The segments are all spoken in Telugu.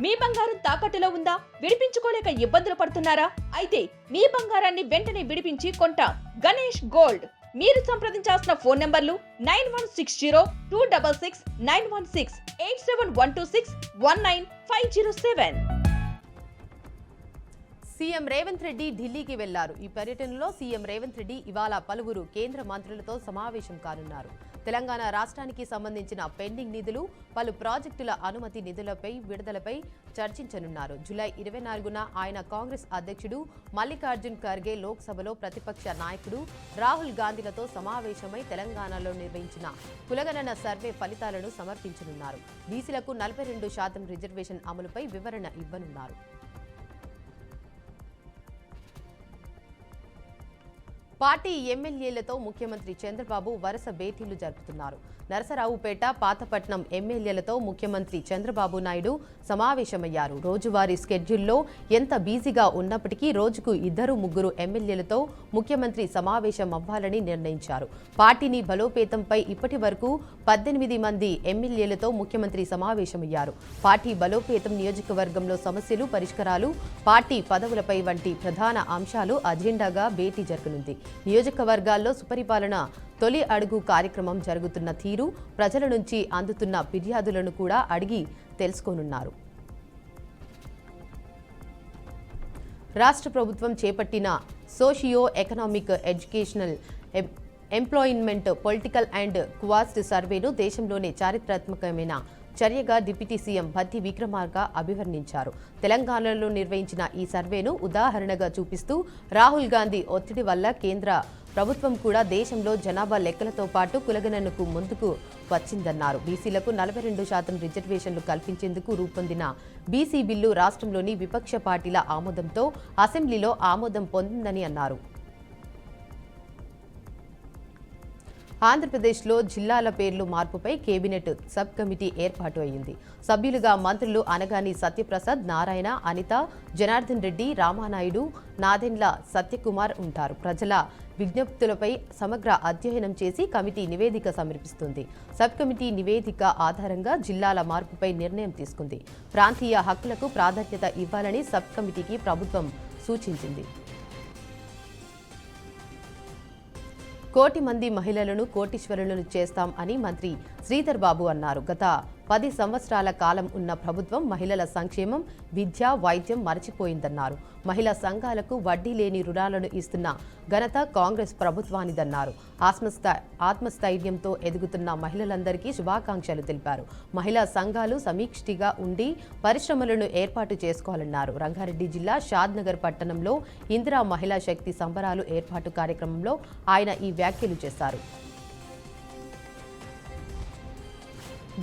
మీ బంగారం తాకట్టులో ఉందా? విడిపించుకోలేక ఇబ్బందులు పడుతున్నారా? అయితే మీ బంగారాన్ని వెంటనే విడిపించి కొంటాం. గణేష్ గోల్డ్. మీరు సంప్రదించాల్సిన ఫోన్ నంబర్లు 9160-266-916, 8712619507. సీఎం రేవంత్ రెడ్డి ఢిల్లీకి వెళ్లారు. ఈ పర్యటనలో సీఎం రేవంత్ రెడ్డి ఇవాళ పలువురు కేంద్ర మంత్రులతో సమావేశం కానున్నారు. తెలంగాణ రాష్ట్రానికి సంబంధించిన పెండింగ్ నిధులు, పలు ప్రాజెక్టుల అనుమతి నిధులపై విడుదలపై చర్చించనున్నారు. జూలై 24న ఆయన కాంగ్రెస్ అధ్యక్షుడు మల్లికార్జున్ ఖర్గే, లోక్సభలో ప్రతిపక్ష నాయకుడు రాహుల్ గాంధీలతో సమావేశమై తెలంగాణలో నిర్వహించిన కులగణన సర్వే ఫలితాలను సమర్పించనున్నారు. బీసీలకు 42% రిజర్వేషన్ అమలుపై వివరణ ఇవ్వనున్నారు. పార్టీ ఎమ్మెల్యేలతో ముఖ్యమంత్రి చంద్రబాబు వరుస భేటీలు జరుపుతున్నారు. నరసరావుపేట, పాతపట్నం ఎమ్మెల్యేలతో ముఖ్యమంత్రి చంద్రబాబు నాయుడు సమావేశమయ్యారు. రోజువారీ స్కెడ్యూల్లో ఎంత బిజీగా ఉన్నప్పటికీ రోజుకు 2-3 ఎమ్మెల్యేలతో ముఖ్యమంత్రి సమావేశం అవ్వాలని నిర్ణయించారు. పార్టీని బలోపేతంపై ఇప్పటి వరకు 18 మంది ఎమ్మెల్యేలతో ముఖ్యమంత్రి సమావేశమయ్యారు. పార్టీ బలోపేతం, నియోజకవర్గంలో సమస్యలు, పరిష్కారాలు, పార్టీ పదవులపై వంటి ప్రధాన అంశాలు అజెండాగా భేటీ జరగనుంది. నియోజకవర్గాల్లో సుపరిపాలన తొలి అడుగు కార్యక్రమం జరుగుతున్న తీరు, ప్రజల నుంచి అందుతున్న ఫిర్యాదులను కూడా అడిగి తెలుసుకోనున్నారు. రాష్ట్ర ప్రభుత్వం చేపట్టిన socio economic, educational, employment, political and caste సర్వేను దేశంలోనే చారిత్రాత్మకమైన చర్యగా డిప్యూటీ సీఎం భట్టి విక్రమార్క అభివర్ణించారు. తెలంగాణలో నిర్వహించిన ఈ సర్వేను ఉదాహరణగా చూపిస్తూ రాహుల్ గాంధీ ఒత్తిడి వల్ల కేంద్ర ప్రభుత్వం కూడా దేశంలో జనాభా లెక్కలతో పాటు కులగణనకు ముందుకు వచ్చిందన్నారు. బీసీలకు 42% రిజర్వేషన్లు కల్పించేందుకు రూపొందిన బీసీ బిల్లు రాష్ట్రంలోని విపక్ష పార్టీల ఆమోదంతో అసెంబ్లీలో ఆమోదం పొందిందని అన్నారు. ఆంధ్రప్రదేశ్లో జిల్లాల పేర్లు మార్పుపై కేబినెట్ సబ్ కమిటీ ఏర్పాటు అయింది. సభ్యులుగా మంత్రులు అనగాని సత్యప్రసాద్, నారాయణ, అనిత, జనార్దన్ రెడ్డి, రామానాయుడు, నాదెండ్ల సత్యకుమార్ ఉంటారు. ప్రజల విజ్ఞప్తులపై సమగ్ర అధ్యయనం చేసి కమిటీ నివేదిక సమర్పిస్తుంది. సబ్ కమిటీ నివేదిక ఆధారంగా జిల్లాల మార్పుపై నిర్ణయం తీసుకుంది. ప్రాంతీయ హక్కులకు ప్రాధాన్యత ఇవ్వాలని సబ్ కమిటీకి ప్రభుత్వం సూచించింది. 1 కోటి మంది మహిళలను కోటీశ్వరులను చేస్తాం అని మంత్రి శ్రీధర్ బాబు అన్నారు. గత 10 సంవత్సరాల కాలం ఉన్న ప్రభుత్వం మహిళల సంక్షేమం, విద్య, వైద్యం మరచిపోయిందన్నారు. మహిళా సంఘాలకు వడ్డీ లేని రుణాలను ఇస్తున్న ఘనత కాంగ్రెస్ ప్రభుత్వానిదన్నారు. ఆత్మస్థైర్యంతో ఎదుగుతున్న మహిళలందరికీ శుభాకాంక్షలు తెలిపారు. మహిళా సంఘాలు సమీక్షిగా ఉండి పరిశ్రమలను ఏర్పాటు చేసుకోవాలన్నారు. రంగారెడ్డి జిల్లా షాద్నగర్ పట్టణంలో ఇందిరా మహిళా శక్తి సంబరాలు ఏర్పాటు కార్యక్రమంలో ఆయన ఈ వ్యాఖ్యలు చేశారు.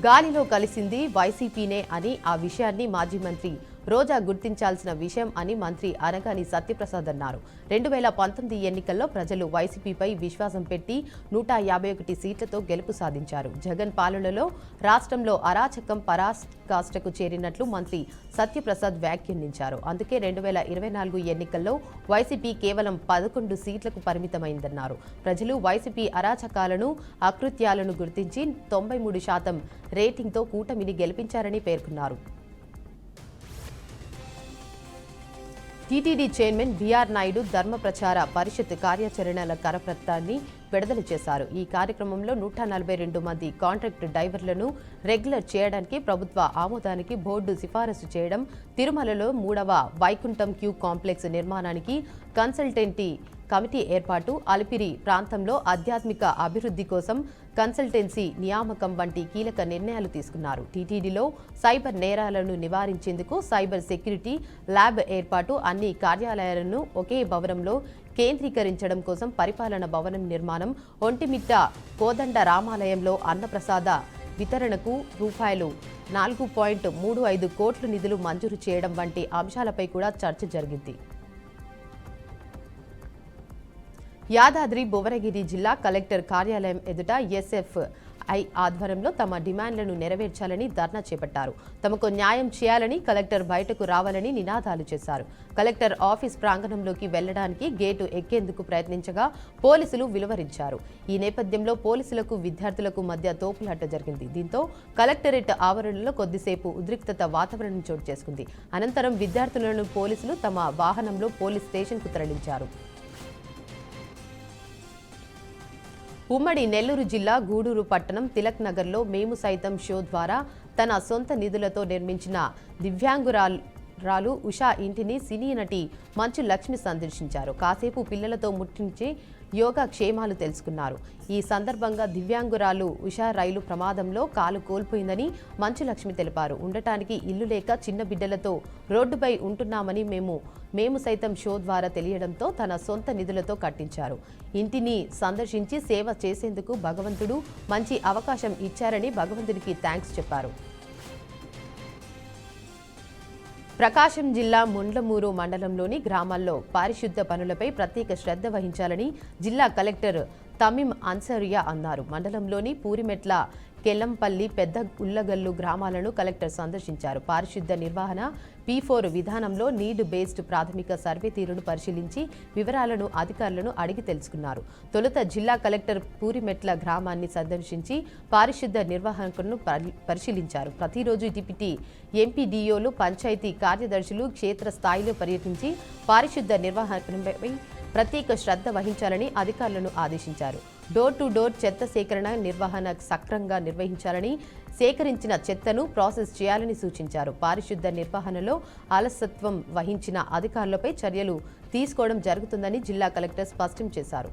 గాలిలో కలిసింది వైసీపీనే అని, ఆ విషయాన్ని మాజీ మంత్రి రోజా గుర్తించాల్సిన విషయం అని మంత్రి అనగాని సత్యప్రసాద్ అన్నారు. 2019 ఎన్నికల్లో ప్రజలు వైసీపీపై విశ్వాసం పెట్టి 151 సీట్లతో గెలుపు సాధించారు. జగన్ పాలనలో రాష్ట్రంలో అరాచకం పరాకాష్ఠకు చేరినట్లు మంత్రి సత్యప్రసాద్ వ్యాఖ్యానించారు. అందుకే 2024 ఎన్నికల్లో వైసీపీ కేవలం 11 సీట్లకు పరిమితమైందన్నారు. ప్రజలు వైసీపీ అరాచకాలను, అకృత్యాలను గుర్తించి 93% రేటింగ్తో కూటమిని గెలిపించారని పేర్కొన్నారు. టీటీడీ చైర్మన్ బీఆర్ నాయుడు ధర్మ ప్రచార పరిషత్ కార్యాచరణల కరపత్రాన్ని విడుదల చేశారు. ఈ కార్యక్రమంలో 142 మంది కాంట్రాక్ట్ డ్రైవర్లను రెగ్యులర్ చేయడానికి ప్రభుత్వ ఆమోదానికి బోర్డు సిఫారసు చేయడం, తిరుమలలో 3వ వైకుంఠం క్యూ కాంప్లెక్స్ నిర్మాణానికి కన్సల్టెంటీ కమిటీ ఏర్పాటు, అలిపిరి ప్రాంతంలో ఆధ్యాత్మిక అభివృద్ధి కోసం కన్సల్టెన్సీ నియామకం వంటి కీలక నిర్ణయాలు తీసుకున్నారు. టీటీడీలో సైబర్ నేరాలను నివారించేందుకు సైబర్ సెక్యూరిటీ ల్యాబ్ ఏర్పాటు, అన్ని కార్యాలయాలను ఒకే భవనంలో కేంద్రీకరించడం కోసం పరిపాలన భవనం నిర్మాణం, ఒంటిమిట్ట కోదండ రామాలయంలో అన్నప్రసాద వితరణకు ₹4.35 కోట్ల నిధులు మంజూరు చేయడం వంటి అంశాలపై కూడా చర్చ జరిగింది. యాదాద్రి భువనగిరి జిల్లా కలెక్టర్ కార్యాలయం ఎదుట ఎస్ఎఫ్ సిపిఐ ఆధ్వర్యంలో తమ డిమాండ్లను నెరవేర్చాలని ధర్నా చేపట్టారు. తమకు న్యాయం చేయాలని, కలెక్టర్ బయటకు రావాలని నినాదాలు చేశారు. కలెక్టర్ ఆఫీస్ ప్రాంగణంలోకి వెళ్లడానికి గేటు ఎక్కేందుకు ప్రయత్నించగా పోలీసులు విలువరించారు. ఈ నేపథ్యంలో పోలీసులకు విద్యార్థులకు మధ్య తోపులాట జరిగింది. దీంతో కలెక్టరేట్ ఆవరణలో కొద్దిసేపు ఉద్రిక్తత వాతావరణం చోటు చేసుకుంది. అనంతరం విద్యార్థులను పోలీసులు తమ వాహనంలో పోలీస్ స్టేషన్కు తరలించారు. ఉమ్మడి నెల్లూరు జిల్లా గూడూరు పట్టణం తిలక్ నగర్లో మేము సైతం షో ద్వారా తన సొంత నిధులతో నిర్మించిన దివ్యాంగురాలు ఉషా ఇంటిని సినీ నటి మంచు లక్ష్మి సందర్శించారు. కాసేపు పిల్లలతో ముట్టించి యోగా క్షేమాలు తెలుసుకున్నారు. ఈ సందర్భంగా దివ్యాంగురాలు ఉషా రైలు ప్రమాదంలో కాలు కోల్పోయిందని మంచు లక్ష్మి తెలిపారు. ఉండటానికి ఇల్లు లేక చిన్న బిడ్డలతో రోడ్డుపై ఉంటున్నామని మేము సైతం షో ద్వారా తెలియడంతో తన సొంత నిధులతో కట్టించారు. ఇంటిని సందర్శించి సేవ చేసేందుకు భగవంతుడు మంచి అవకాశం ఇచ్చారని భగవంతుడికి థ్యాంక్స్ చెప్పారు. ప్రకాశం జిల్లా ముండ్లమూరు మండలంలోని గ్రామాల్లో పారిశుద్ధ్య పనులపై ప్రత్యేక శ్రద్ధ వహించాలని జిల్లా కలెక్టర్ తమీం అన్సారియా అన్నారు. మండలంలోని పూరిమెట్ల, కెల్లంపల్లి, పెద్ద ఉల్లగల్లు గ్రామాలను కలెక్టర్ సందర్శించారు. పారిశుద్ధ్య నిర్వహణ P4 విధానంలో నీడ్ బేస్డ్ ప్రాథమిక సర్వే తీరును పరిశీలించి వివరాలను అధికారులను అడిగి తెలుసుకున్నారు. తొలుత జిల్లా కలెక్టర్ పూరిమెట్ల గ్రామాన్ని సందర్శించి పారిశుద్ధ్య నిర్వహణను పరిశీలించారు. ప్రతిరోజు డిప్యూటీ ఎంపీడీఓలు, పంచాయతీ కార్యదర్శులు క్షేత్రస్థాయిలో పర్యటించి పారిశుద్ధ్య నిర్వహణపై ప్రత్యేక శ్రద్ధ వహించాలని అధికారులను ఆదేశించారు. డోర్ టు డోర్ చెత్త సేకరణ నిర్వహణ సక్రమంగా నిర్వహించాలని, సేకరించిన చెత్తను ప్రాసెస్ చేయాలని సూచించారు. పారిశుద్ధ్య నిర్వహణలో అలసత్వం వహించిన అధికారులపై చర్యలు తీసుకోవడం జరుగుతుందని జిల్లా కలెక్టర్ స్పష్టం చేశారు.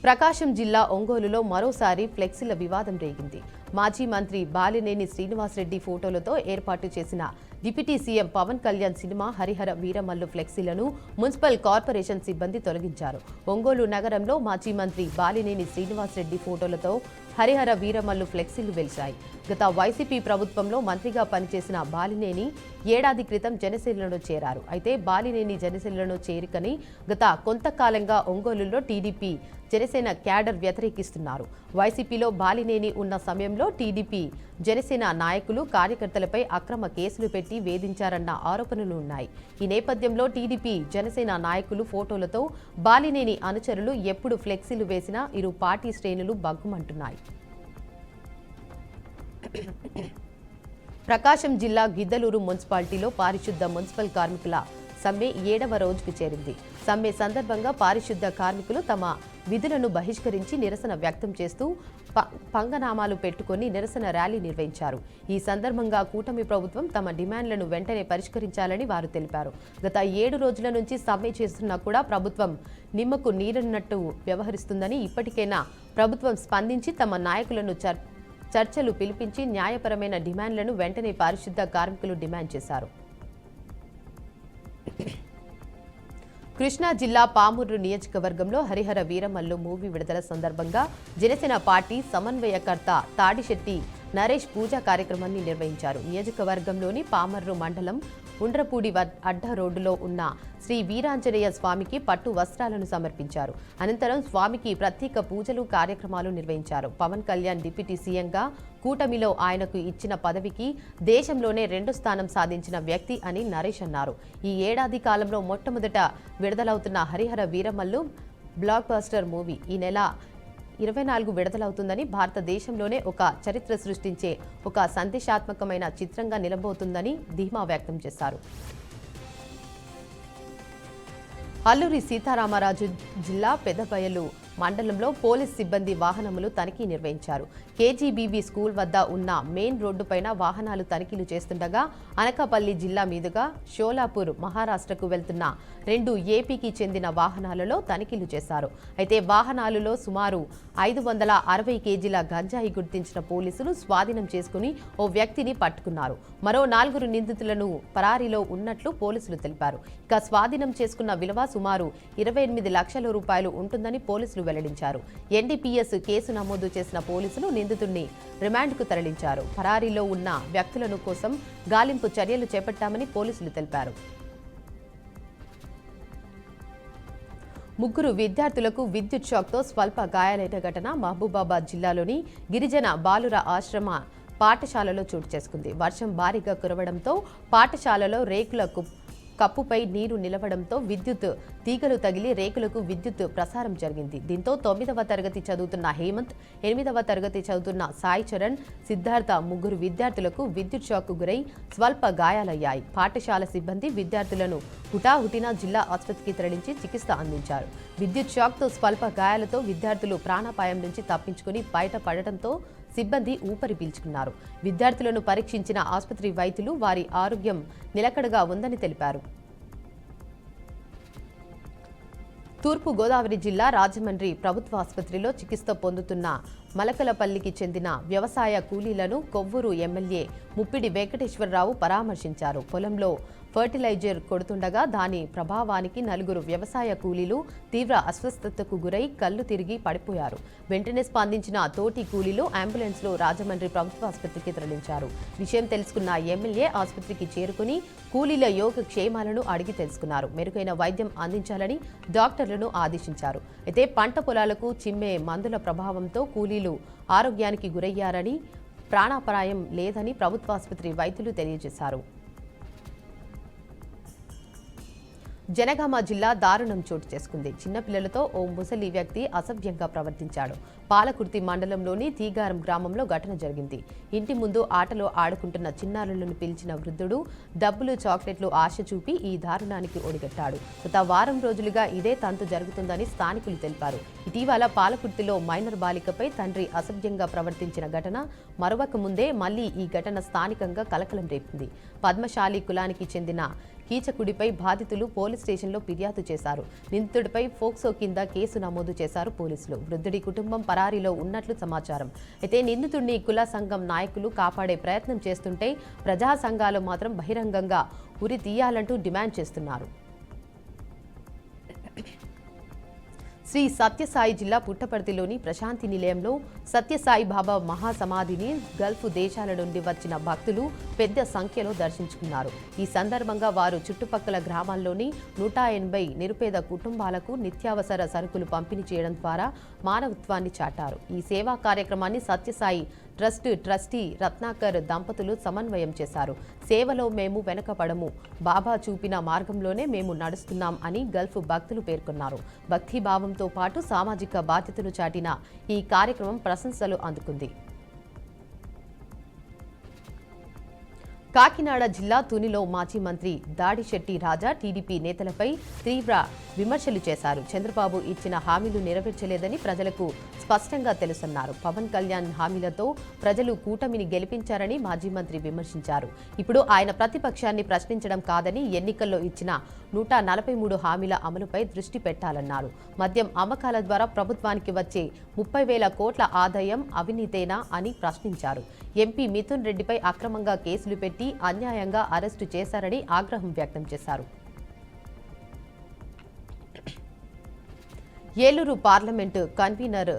ప్రకాశం జిల్లా ఒంగోలులో మరోసారి ఫ్లెక్సీల వివాదం రేగింది. మాజీ మంత్రి బాలినేని శ్రీనివాసరెడ్డి ఫోటోలతో ఏర్పాటు చేసిన deputy CM Pawan Kalyan cinema Harihara Veeramallu ఫ్లెక్సీలను మున్సిపల్ కార్పొరేషన్ సిబ్బంది తొలగించారు. ఒంగోలు నగరంలో మాజీ మంత్రి బాలినేని శ్రీనివాసరెడ్డి ఫోటోలతో హరిహర వీరమల్లు ఫ్లెక్సీలు వెలిశాయి. గత వైసీపీ ప్రభుత్వంలో మంత్రిగా పనిచేసిన బాలినేని ఏడాది క్రితం జనసేనలో చేరారు. అయితే బాలినేని జనసేనలో చేరికని గత కొంతకాలంగా ఒంగోలులో టీడీపీ, జనసేన క్యాడర్ వ్యతిరేకిస్తున్నారు. వైసీపీలో బాలినేని ఉన్న సమయంలో టీడీపీ, జనసేన నాయకులు, కార్యకర్తలపై అక్రమ కేసులు పెట్టి వేధించారన్న ఆరోపణలు ఉన్నాయి. ఈ నేపథ్యంలో టీడీపీ, జనసేన నాయకులు ఫోటోలతో బాలినేని అనుచరులు ఎప్పుడు ఫ్లెక్సీలు వేసినా ఇరు పార్టీ శ్రేణులు బగ్గుమంటున్నాయి. ప్రకాశం జిల్లా గిద్దలూరు మున్సిపాలిటీలో పారిశుద్ధ మున్సిపల్ కార్మికుల సమ్మె 7వ రోజుకు చేరింది. సమ్మె సందర్భంగా పారిశుద్ధ కార్మికులు తమ విధులను బహిష్కరించి నిరసన వ్యక్తం చేస్తూ పంగనామాలు పెట్టుకుని నిరసన ర్యాలీ నిర్వహించారు. ఈ సందర్భంగా కూటమి ప్రభుత్వం తమ డిమాండ్లను వెంటనే పరిష్కరించాలని వారు తెలిపారు. గత 7 రోజుల నుంచి సమ్మె చేస్తున్నా కూడా ప్రభుత్వం నిమ్మకు నీరున్నట్టు వ్యవహరిస్తుందని, ఇప్పటికైనా ప్రభుత్వం స్పందించి తమ నాయకులను చర్చలు పిలిపించి న్యాయపరమైన డిమాండ్లను వెంటనే పారిశుద్ధ కార్మికులు డిమాండ్ చేశారు. కృష్ణా జిల్లా పామూరు నియోజకవర్గంలో హరిహర వీరమల్లు మూవీ విడుదల సందర్భంగా జనసేన పార్టీ సమన్వయకర్త తాడిశెట్టి నరేష్ పూజా కార్యక్రమాన్ని నిర్వహించారు. నియోజకవర్గంలోని పామర్రు మండలం ఉండ్రపూడి అడ్డ రోడ్డులో ఉన్న శ్రీ వీరాంజనేయ స్వామికి పట్టు వస్త్రాలను సమర్పించారు. అనంతరం స్వామికి ప్రత్యేక పూజలు, కార్యక్రమాలు నిర్వహించారు. పవన్ కళ్యాణ్ డిప్యూటీ సీఎంగా కూటమిలో ఆయనకు ఇచ్చిన పదవికి దేశంలోనే 2వ స్థానం సాధించిన వ్యక్తి అని నరేష్ అన్నారు. ఈ ఏడాది కాలంలో మొట్టమొదట విడుదలవుతున్న Harihara Veeramallu blockbuster movie ఈ నెల 24 విడుదలవుతుందని, భారతదేశంలోనే ఒక చరిత్ర సృష్టించే ఒక సందేశాత్మకమైన చిత్రంగా నిలబోతుందని ధీమా వ్యక్తం చేశారు. అల్లూరి సీతారామరాజు జిల్లా పెదబయలు మండలంలో పోలీస్ సిబ్బంది వాహనములు తనిఖీ నిర్వహించారు. కేజీబీబీ స్కూల్ వద్ద ఉన్న మెయిన్ రోడ్డుపైన వాహనాలు తనిఖీలు చేస్తుండగా అనకాపల్లి జిల్లా మీదుగా షోలాపూర్ మహారాష్ట్రకు వెళ్తున్న 2 ఏపీకి చెందిన వాహనాలలో తనిఖీలు చేశారు. అయితే వాహనాలలో సుమారు 560 కేజీల గంజాయి గుర్తించిన పోలీసులు స్వాధీనం చేసుకుని ఓ వ్యక్తిని పట్టుకున్నారు. మరో 4 నిందితులను పరారీలో ఉన్నట్లు పోలీసులు తెలిపారు. ఇక స్వాధీనం చేసుకున్న విలువ సుమారు 28 లక్షల రూపాయలు ఉంటుందని పోలీసులు వెల్లడించారు. ఎన్డీపీఎస్ కేసు నమోదు చేసిన పోలీసులు నిందితుడిని రిమాండ్కు తరలించారు. పరారీలో ఉన్న వ్యక్తులను కోసం గాలింపు చర్యలు చేపట్టామని పోలీసులు తెలిపారు. ముగ్గురు విద్యార్థులకు విద్యుత్ షాక్తో స్వల్ప గాయాలైన ఘటన మహబూబాబాద్ జిల్లాలోని గిరిజన బాలుర ఆశ్రమ పాఠశాలలో చోటు చేసుకుంది. వర్షం భారీగా కురవడంతో పాఠశాలలో రేకుల కప్పుపై నీరు నిలవడంతో విద్యుత్ తీగలు తగిలి రేకులకు విద్యుత్ ప్రసారం జరిగింది. దీంతో 9వ తరగతి చదువుతున్న హేమంత్, 8వ తరగతి చదువుతున్న సాయి చరణ్, సిద్ధార్థ ముగ్గురు విద్యార్థులకు విద్యుత్ షాక్కు గురై స్వల్ప గాయాలయ్యాయి. పాఠశాల సిబ్బంది విద్యార్థులను హుటాహుటిన జిల్లా ఆసుపత్రికి తరలించి చికిత్స అందించారు. విద్యుత్ షాక్తో స్వల్ప గాయాలతో విద్యార్థులు ప్రాణాపాయం నుంచి తప్పించుకుని బయటపడటంతో సిబ్బంది ఊపిరి పీల్చుకున్నారు. విద్యార్థులను పరీక్షించిన ఆసుపత్రి వైద్యులు వారి ఆరోగ్యం నిలకడగా ఉందని తెలిపారు. తూర్పు గోదావరి జిల్లా రాజమండ్రి ప్రభుత్వ ఆసుపత్రిలో చికిత్స పొందుతున్న మలకలపల్లికి చెందిన వ్యవసాయ కూలీలను కొవ్వూరు ఎమ్మెల్యే ముప్పిడి వెంకటేశ్వరరావు పరామర్శించారు. పొలంలో ఫర్టిలైజర్ కొడుతుండగా దాని ప్రభావానికి 4 వ్యవసాయ కూలీలు తీవ్ర అస్వస్థతకు గురై కళ్ళు తిరిగి పడిపోయారు. వెంటనే స్పందించిన తోటి కూలీలు అంబులెన్స్లో రాజమండ్రి ప్రభుత్వ ఆసుపత్రికి తరలించారు. విషయం తెలుసుకున్న ఎమ్మెల్యే ఆసుపత్రికి చేరుకుని కూలీల యోగక్షేమాలను అడిగి తెలుసుకున్నారు. మెరుగైన వైద్యం అందించాలని డాక్టర్లను ఆదేశించారు. అయితే పంట పొలాలకు చిమ్మే మందుల ప్రభావంతో కూలీలు ఆరోగ్యానికి గురయ్యారని, ప్రాణాపాయం లేదని ప్రభుత్వ ఆసుపత్రి వైద్యులు తెలియజేశారు. జనగామ జిల్లా దారుణం చోటు చేసుకుంది. చిన్నపిల్లలతో ఓ ముసలి వ్యక్తి అసభ్యంగా ప్రవర్తించాడు. పాలకుర్తి మండలంలోని తీగారం గ్రామంలో ఘటన జరిగింది. ఇంటి ముందు ఆటలో ఆడుకుంటున్న చిన్నారులను పిలిచిన వృద్ధుడు డబ్బులు, చాక్లెట్లు ఆశ చూపి ఈ దారుణానికి ఒడిగట్టాడు. గత వారం రోజులుగా ఇదే తంతు జరుగుతుందని స్థానికులు తెలిపారు. ఇటీవల పాలకుర్తిలో మైనర్ బాలికపై తండ్రి అసభ్యంగా ప్రవర్తించిన ఘటన మరొక ముందే మళ్లీ ఈ ఘటన స్థానికంగా కలకలం రేపింది. పద్మశాలి కులానికి చెందిన కీచకుడిపై బాధితులు పోలీస్ స్టేషన్లో ఫిర్యాదు చేశారు. నిందితుడిపై ఫోక్సో కింద కేసు నమోదు చేశారు పోలీసులు. వృద్ధుడి కుటుంబం పరారీలో ఉన్నట్లు సమాచారం. అయితే నిందితుడిని కుల సంఘం నాయకులు కాపాడే ప్రయత్నం చేస్తుంటే ప్రజా సంఘాలు మాత్రం బహిరంగంగా ఉరి తీయాలంటూ డిమాండ్ చేస్తున్నారు. శ్రీ సత్యసాయి జిల్లా పుట్టపర్తిలోని ప్రశాంతి నిలయంలో సత్యసాయి బాబా మహాసమాధిని గల్ఫ్ దేశాల నుండి వచ్చిన భక్తులు పెద్ద సంఖ్యలో దర్శించుకున్నారు. ఈ సందర్భంగా వారు చుట్టుపక్కల గ్రామాల్లోని 180 నిరుపేద కుటుంబాలకు నిత్యావసర సరుకులు పంపిణీ చేయడం ద్వారా మానవత్వాన్ని చాటారు. ఈ సేవా కార్యక్రమాన్ని సత్యసాయి ట్రస్ట్ ట్రస్టీ రత్నాకర్ దంపతులు సమన్వయం చేశారు. సేవలో మేము వెనకపడము, బాబా చూపిన మార్గంలోనే మేము నడుస్తున్నాం అని గల్ఫ్ భక్తులు పేర్కొన్నారు. భక్తిభావంతో పాటు సామాజిక బాధ్యతను చాటిన ఈ కార్యక్రమం ప్రశంసలు అందుకుంది. కాకినాడ జిల్లా తునిలో మాజీ మంత్రి దాడిశెట్టి రాజా టీడీపీ నేతలపై తీవ్ర విమర్శలు చేశారు. చంద్రబాబు ఇచ్చిన హామీలు నెరవేర్చలేదని ప్రజలకు స్పష్టంగా తెలుసన్నారు. పవన్ కళ్యాణ్ హామీలతో ప్రజలు కూటమిని గెలిపించారని మాజీ మంత్రి విమర్శించారు. ఇప్పుడు ఆయన ప్రతిపక్షాన్ని ప్రశ్నించడం కాదని ఎన్నికల్లో ఇచ్చిన 143 హామీల అమలుపై దృష్టి పెట్టాలన్నారు. మద్యం అమ్మకాల ద్వారా ప్రభుత్వానికి వచ్చే 30,000 కోట్ల ఆదాయం అవినీతేనా అని ప్రశ్నించారు. ఎంపీ మిథున్ రెడ్డిపై అక్రమంగా కేసులు పెట్టి అన్యాయంగా అరెస్టు చేశారని ఆగ్రహం వ్యక్తం చేశారు. ఏలూరు పార్లమెంటు కన్వీనర్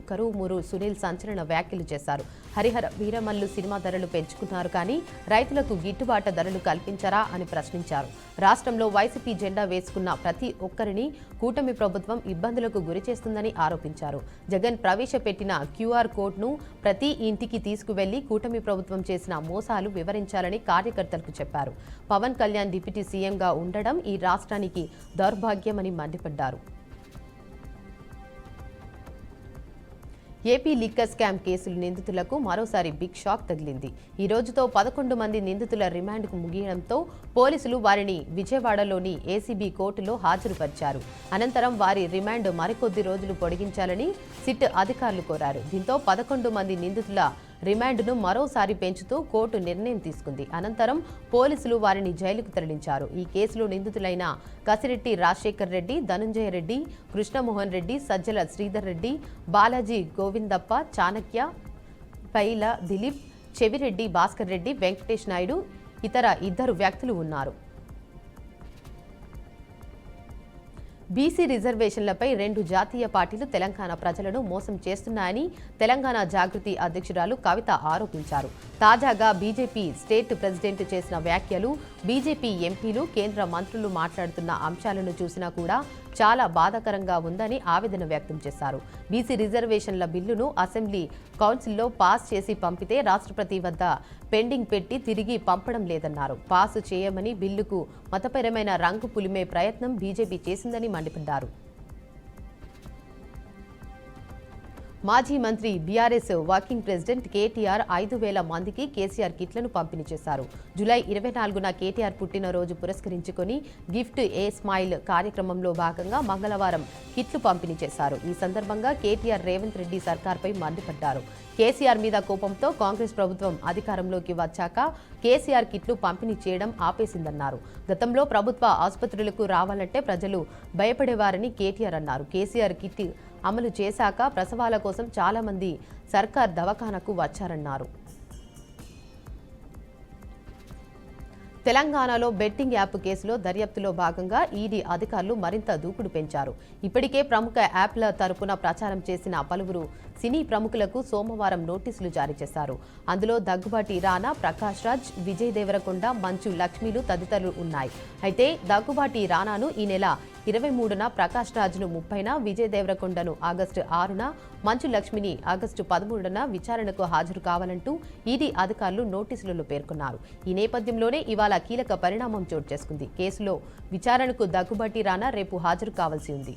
కరువుమూరు సునీల్ సంచలన వ్యాఖ్యలు చేశారు. హరిహర వీరమల్లు సినిమా ధరలు పెంచుకున్నారు కానీ రైతులకు గిట్టుబాటు ధరలు కల్పించారా అని ప్రశ్నించారు. రాష్ట్రంలో వైసీపీ జెండా వేసుకున్న ప్రతి ఒక్కరిని కూటమి ప్రభుత్వం ఇబ్బందులకు గురిచేస్తుందని ఆరోపించారు. జగన్ ప్రవేశపెట్టిన క్యూఆర్ కోడ్ను ప్రతి ఇంటికి తీసుకువెళ్లి కూటమి ప్రభుత్వం చేసిన మోసాలు వివరించాలని కార్యకర్తలకు చెప్పారు. పవన్ కళ్యాణ్ డిప్యూటీ సీఎంగా ఉండడం ఈ రాష్ట్రానికి దౌర్భాగ్యమని మండిపడ్డారు. ఏపీ లిక్కర్ స్కామ్ కేసులు నిందితులకు మరోసారి బిగ్ షాక్ తగిలింది. ఈ రోజుతో 11 మంది నిందితుల రిమాండ్కు ముగియడంతో పోలీసులు వారిని విజయవాడలోని ఏసీబీ కోర్టులో హాజరుపరిచారు. అనంతరం వారి రిమాండ్ మరికొద్ది రోజులు పొడిగించాలని సిట్ అధికారులు కోరారు. దీంతో 11 మంది నిందితుల రిమాండ్ను మరోసారి పెంచుతూ కోర్టు నిర్ణయం తీసుకుంది. అనంతరం పోలీసులు వారిని జైలుకు తరలించారు. ఈ కేసులో నిందితులైన కసిరెడ్డి రాజశేఖర్ రెడ్డి, ధనుంజయ రెడ్డి, కృష్ణమోహన్ రెడ్డి, సజ్జల శ్రీధర్ రెడ్డి, బాలాజీ గోవిందప్ప, చాణక్య, పైల దిలీప్, చెవిరెడ్డి భాస్కర్ రెడ్డి, వెంకటేష్ నాయుడు, ఇతర 2 వ్యక్తులు ఉన్నారు. బీసీ రిజర్వేషన్లపై 2 జాతీయ పార్టీలు తెలంగాణ ప్రజలను మోసం చేస్తున్నాయని తెలంగాణ జాగృతి అధ్యక్షురాలు కవిత ఆరోపించారు. తాజాగా బీజేపీ స్టేట్ ప్రెసిడెంట్ చేసిన వ్యాఖ్యలు, బీజేపీ ఎంపీలు, కేంద్ర మంత్రులు మాట్లాడుతున్న అంశాలను చూసినా కూడా చాలా బాధాకరంగా ఉందని ఆవేదన వ్యక్తం చేశారు. బీసీ రిజర్వేషన్ల బిల్లును అసెంబ్లీ కౌన్సిల్లో పాస్ చేసి పంపితే రాష్ట్రపతి వద్ద పెండింగ్ పెట్టి తిరిగి పంపడం లేదన్నారు. పాస్ చేయమని బిల్లుకు మతపరమైన రంగు పులిమే ప్రయత్నం బీజేపీ చేసిందని మండిపడ్డారు. మాజీ మంత్రి బీఆర్ఎస్ వర్కింగ్ ప్రెసిడెంట్ కేటీఆర్ 5,000 మందికి కేసీఆర్ కిట్లను పంపిణీ చేశారు. జూలై 24న కేటీఆర్ పుట్టినరోజు పురస్కరించుకొని గిఫ్ట్ ఏ స్మైల్ కార్యక్రమంలో భాగంగా మంగళవారం కిట్లు పంపిణీ చేశారు. ఈ సందర్భంగా కేటీఆర్ రేవంత్ రెడ్డి సర్కార్పై మండిపడ్డారు. కేసీఆర్ మీద కోపంతో కాంగ్రెస్ ప్రభుత్వం అధికారంలోకి వచ్చాక కేసీఆర్ కిట్లు పంపిణీ చేయడం ఆపేసిందన్నారు. గతంలో ప్రభుత్వ ఆసుపత్రులకు రావాలంటే ప్రజలు భయపడేవారని కేటీఆర్ అన్నారు. కేసీఆర్ కిట్ అమలు చేశాక ప్రసవాల కోసం చాలా మంది సర్కార్ దవాఖానకు వచ్చారన్నారు. తెలంగాణలో బెట్టింగ్ యాప్ కేసులో దర్యాప్తులో భాగంగా ఈడీ అధికారులు మరింత దూకుడు పెంచారు. ఇప్పటికే ప్రముఖ యాప్ల తరపున ప్రచారం చేసిన పలువురు సినీ ప్రముఖులకు సోమవారం నోటీసులు జారీ చేశారు. అందులో దగ్గుబాటి రానా, ప్రకాష్ రాజ్, విజయ్ దేవరకొండ, మంచు లక్ష్మిలు తదితరులు ఉన్నాయి. అయితే దగ్గుబాటి రానాను ఈ నెల 23న, ప్రకాష్ రాజ్ను 30న, విజయ్ దేవరకొండను ఆగస్టు 6న, మంచు లక్ష్మిని ఆగస్టు 13న విచారణకు హాజరు కావాలంటూ ఈడీ అధికారులు నోటీసులలో పేర్కొన్నారు. ఈ నేపథ్యంలోనే ఇవాళ కీలక పరిణామం చోటు చేసుకుంది. కేసులో విచారణకు దగ్గుబాటి రానా రేపు హాజరు కావాల్సి ఉంది.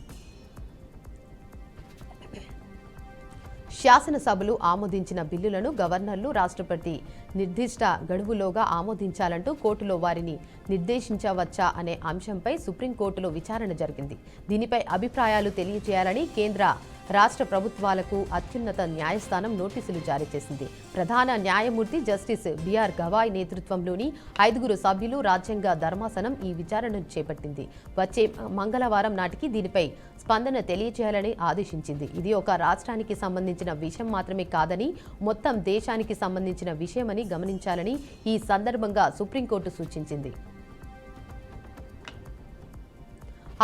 శాసనసభలు ఆమోదించిన బిల్లులను గవర్నర్లు, రాష్ట్రపతి నిర్దిష్ట గడువులోగా ఆమోదించాలంటూ కోర్టులో వారిని నిర్దేశించవచ్చా అనే అంశంపై సుప్రీంకోర్టులో విచారణ జరిగింది. దీనిపై అభిప్రాయాలు తెలియజేయాలని కేంద్ర, రాష్ట్ర ప్రభుత్వాలకు అత్యున్నత న్యాయస్థానం నోటీసులు జారీ చేసింది. ప్రధాన న్యాయమూర్తి జస్టిస్ బిఆర్ గవాయ్ నేతృత్వంలోని 5 సభ్యులు రాజ్యాంగ ధర్మాసనం ఈ విచారణను చేపట్టింది. వచ్చే మంగళవారం నాటికి దీనిపై స్పందన తెలియజేయాలని ఆదేశించింది. ఇది ఒక రాష్ట్రానికి సంబంధించిన విషయం మాత్రమే కాదని, మొత్తం దేశానికి సంబంధించిన విషయమని గమనించాలని ఈ సందర్భంగా సుప్రీంకోర్టు సూచించింది.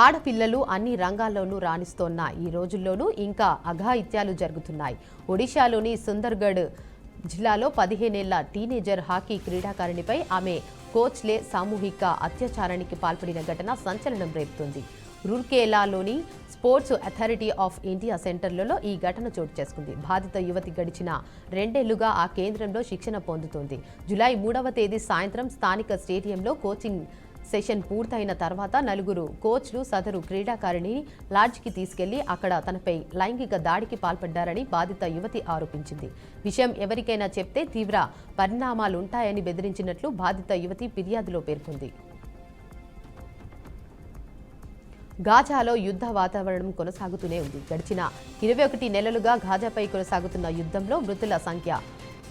ఆడపిల్లలు అన్ని రంగాల్లోనూ రాణిస్తోన్న ఈ రోజుల్లోనూ ఇంకా అఘాయిత్యాలు జరుగుతున్నాయి. ఒడిశాలోని సుందర్గఢ్ జిల్లాలో 15 ఏళ్ల టీనేజర్ హాకీ క్రీడాకారిణిపై ఆమె కోచ్లే సామూహిక అత్యాచారానికి పాల్పడిన ఘటన సంచలనం రేపుతోంది. రూర్కేలాలోని స్పోర్ట్స్ అథారిటీ ఆఫ్ ఇండియా సెంటర్లలో ఈ ఘటన చోటు చేసుకుంది. బాధిత యువతి గడిచిన 2 ఏళ్లుగా ఆ కేంద్రంలో శిక్షణ పొందుతోంది. జూలై 3వ తేదీ సాయంత్రం స్థానిక స్టేడియంలో కోచింగ్ సెషన్ పూర్తయిన తర్వాత 4 కోచ్లు సదరు క్రీడాకారిణిని లాడ్జ్కి తీసుకెళ్లి అక్కడ తనపై లైంగిక దాడికి పాల్పడ్డారని బాధిత యువతి ఆరోపించింది. విషయం ఎవరికైనా చెప్తే తీవ్ర పరిణామాలుంటాయని బెదిరించినట్లు బాధిత యువతి ఫిర్యాదులో పేర్కొంది. గాజాలో యుద్ధ వాతావరణం కొనసాగుతూనే ఉంది. గడిచిన 21 నెలలుగా గాజాపై కొనసాగుతున్న యుద్ధంలో మృతుల సంఖ్య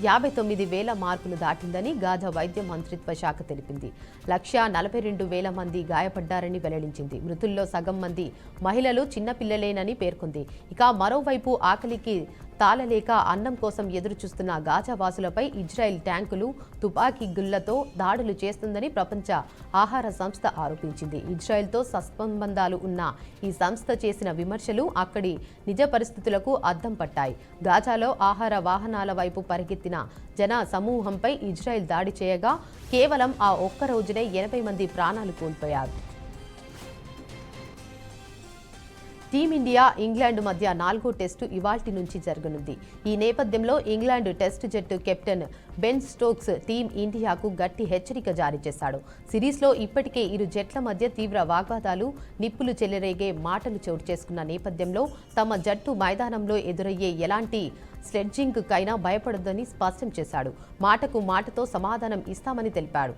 59,000 మార్కును దాటిందని గాజా వైద్య మంత్రిత్వ శాఖ తెలిపింది. 142,000 మంది గాయపడ్డారని వెల్లడించింది. మృతుల్లో సగం మంది మహిళలు, చిన్నపిల్లలేనని పేర్కొంది. ఇక మరోవైపు ఆకలికి తాళలేక అన్నం కోసం ఎదురుచూస్తున్న గాజా వాసులపై ఇజ్రాయెల్ ట్యాంకులు, తుపాకీ గుళ్లతో దాడులు చేస్తుందని ప్రపంచ ఆహార సంస్థ ఆరోపించింది. ఇజ్రాయెల్తో సత్సంబంధాలు ఉన్న ఈ సంస్థ చేసిన విమర్శలు అక్కడి నిజ పరిస్థితులకు అద్దం పట్టాయి. గాజాలో ఆహార వాహనాల వైపు పరిగెత్తిన జన సమూహంపై ఇజ్రాయెల్ దాడి చేయగా కేవలం ఆ ఒక్క రోజునే 80 మంది ప్రాణాలు కోల్పోయారు. టీమిండియా, ఇంగ్లాండ్ మధ్య 4వ టెస్టు ఇవాల్టి నుంచి జరగనుంది. ఈ నేపథ్యంలో ఇంగ్లాండ్ టెస్టు జట్టు కెప్టెన్ బెన్ స్టోక్స్ టీం ఇండియాకు గట్టి హెచ్చరిక జారీ చేశాడు. సిరీస్లో ఇప్పటికే ఇరు జట్ల మధ్య తీవ్ర వాగ్వాదాలు, నిప్పులు చెలరేగే మాటలు చోటు చేసుకున్న నేపథ్యంలో తమ జట్టు మైదానంలో ఎదురయ్యే ఎలాంటి స్లెడ్జింగ్కైనా భయపడొద్దని స్పష్టం చేశాడు. మాటకు మాటతో సమాధానం ఇస్తామని తెలిపాడు.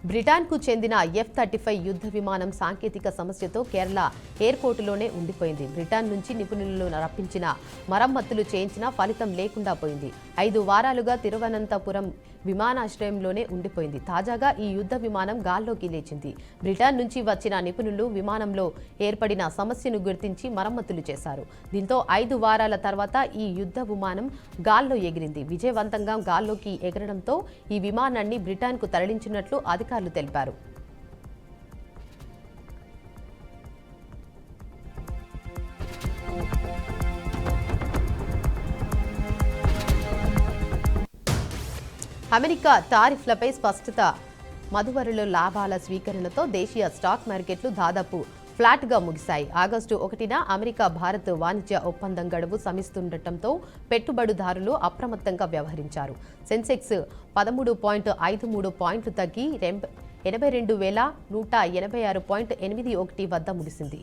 బ్రిటన్కు చెందిన F-35 యుద్ధ విమానం సాంకేతిక సమస్యతో కేరళ ఎయిర్పోర్టులోనే ఉండిపోయింది. బ్రిటన్ నుంచి నిపుణులను రప్పించిన, మరమ్మతులు చేయించినా ఫలితం లేకుండా పోయింది. 5 వారాలుగా తిరువనంతపురం విమానాశ్రయంలోనే ఉండిపోయింది. తాజాగా ఈ యుద్ధ విమానం గాల్లోకి లేచింది. బ్రిటన్ నుంచి వచ్చిన నిపుణులు విమానంలో ఏర్పడిన సమస్యను గుర్తించి మరమ్మతులు చేశారు. దీంతో 5 వారాల తర్వాత ఈ యుద్ధ విమానం గాల్లో ఎగిరింది. విజయవంతంగా గాల్లోకి ఎగరడంతో ఈ విమానాన్ని బ్రిటన్కు తరలించినట్లు అధికారులు తెలిపారు. అమెరికా టారిఫ్లపై స్పష్టత మదువరులో లాభాల స్వీకరణతో దేశీయ స్టాక్ మార్కెట్లు దాదాపు ఫ్లాట్గా ముగిశాయి. ఆగస్టు 1న అమెరికా భారత్ వాణిజ్య ఒప్పందం గడువు సమిస్తుండటంతో పెట్టుబడిదారులు అప్రమత్తంగా వ్యవహరించారు. సెన్సెక్స్ 13.53 పాయింట్లు తగ్గి 82,186.81 వద్ద ముగిసింది.